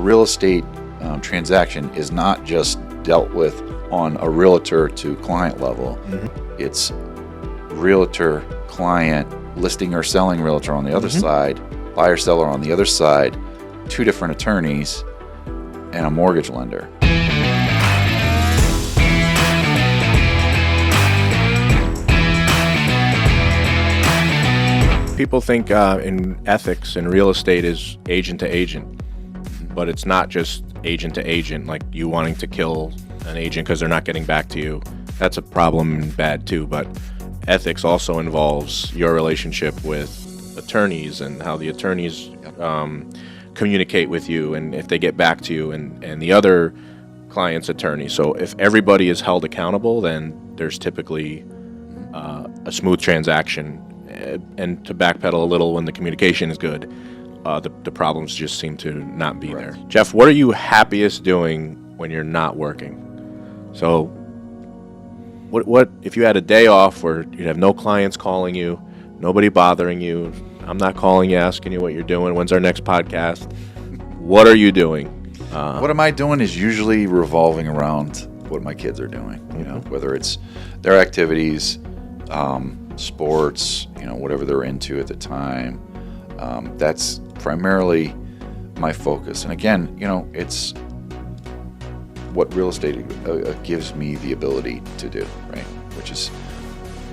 real estate transaction is not just dealt with on a realtor to client level. It's realtor, client, listing or selling realtor on the other side, buyer seller on the other side, two different attorneys, and a mortgage lender. People think in ethics in real estate is agent to agent, but it's not just agent to agent, like you wanting to kill an agent because they're not getting back to you. That's a problem and bad too, but ethics also involves your relationship with attorneys and how the attorneys communicate with you and if they get back to you and the other client's attorney. So if everybody is held accountable, then there's typically a smooth transaction. And to backpedal a little, when the communication is good, the problems just seem to not be there. Jeff, what are you happiest doing when you're not working? So what if you had a day off where you'd have no clients calling you, nobody bothering you, I'm not calling you asking you what you're doing, when's our next podcast? What are you doing? What am I doing is usually revolving around what my kids are doing, you know, whether it's their activities, sports, you know, whatever they're into at the time. That's primarily my focus. And again, you know, it's what real estate gives me the ability to do, right? Which is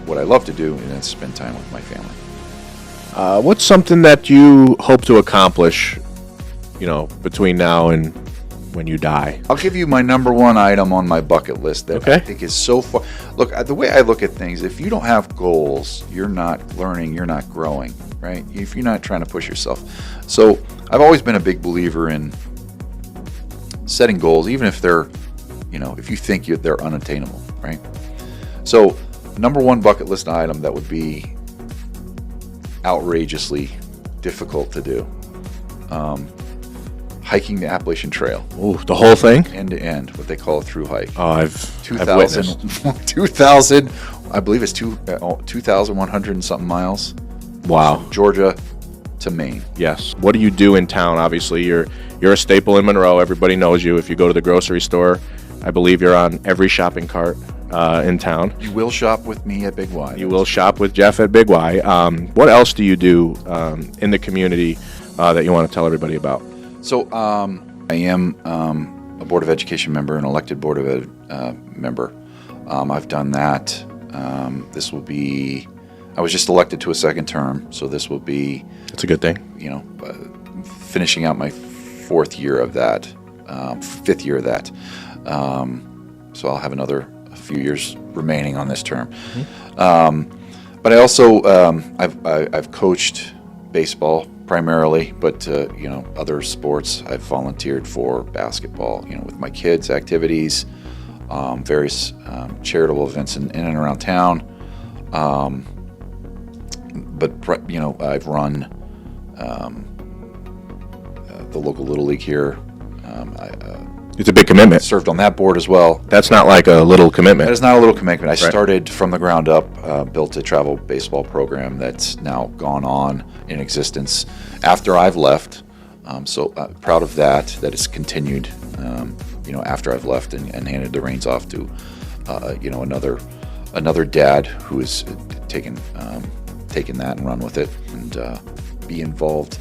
what I love to do, and then spend time with my family. What's something that you hope to accomplish, you know, between now and when you die? I'll give you my number one item on my bucket list that I think is so far. Look, the way I look at things, if you don't have goals, you're not learning, you're not growing, right? If you're not trying to push yourself. So I've always been a big believer in setting goals, even if they're, you know, if you think they're unattainable, right? So number one bucket list item that would be outrageously difficult to do. Hiking the Appalachian Trail. Ooh, the whole thing? End to end, what they call a through hike. Oh, I've 2,000, I believe it's 2,100 and something miles. Wow. From Georgia to Maine. Yes. What do you do in town? Obviously, you're a staple in Monroe. Everybody knows you. If you go to the grocery store, I believe you're on every shopping cart in town. You will shop with me at Big Y. You will shop with Jeff at Big Y. What else do you do in the community that you want to tell everybody about? So I am a Board of Education member, an elected Board of Ed member. I've done that. This will be, I was just elected to a second term, so this will be... That's a good thing. You know, finishing out my fifth year of that. So I'll have a few years remaining on this term. But I also, I've coached baseball primarily, but you know, other sports I've volunteered for, basketball, you know, with my kids' activities, various charitable events in and around town. But you know, I've run the local Little League here. It's a big commitment. Served on that board as well. That's not like a little commitment. That is not a little commitment. I started from the ground up, built a travel baseball program that's now gone on in existence after I've left. So proud of that it's continued, you know, after I've left and handed the reins off to, you know, another dad who has taken that and run with it and be involved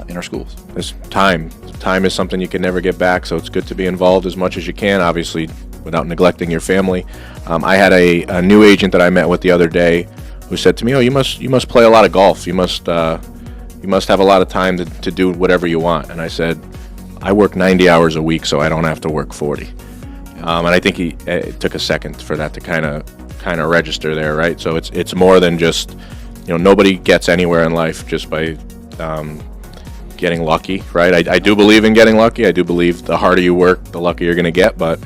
in our schools. There's time. Time is something you can never get back, so it's good to be involved as much as you can, obviously, without neglecting your family. I had a new agent that I met with the other day who said to me, "Oh, you must play a lot of golf. You must have a lot of time to do whatever you want." And I said, "I work 90 hours a week, so I don't have to work 40." And I think it took a second for that to kind of register there, right? So it's more than just, you know, nobody gets anywhere in life just by getting lucky, right? I do believe in getting lucky. I do believe the harder you work, the luckier you're going to get. But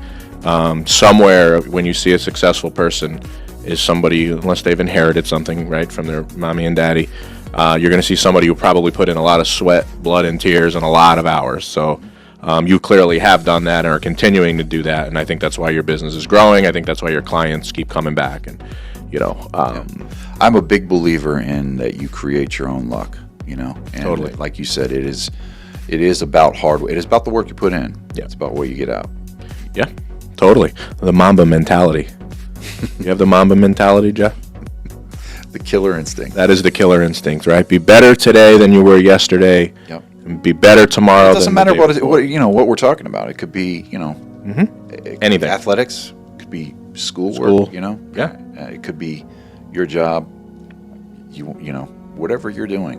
somewhere when you see a successful person is somebody, unless they've inherited something, right, from their mommy and daddy, you're going to see somebody who probably put in a lot of sweat, blood, and tears and a lot of hours. So you clearly have done that and are continuing to do that. And I think that's why your business is growing. I think that's why your clients keep coming back. And, you know, I'm a big believer in that you create your own luck. You know, and totally. Like you said, it is it is about hard. It is about the work you put in. Yeah. It's about what you get out. Yeah, totally. The Mamba mentality. You have the Mamba mentality, Jeff? The killer instinct. That is the killer instinct, right? Be better today than you were yesterday. Yep. And be better tomorrow. It doesn't matter what we're talking about. It could be Anything. Athletics. It could be schoolwork. School. It could be your job. Whatever you're doing.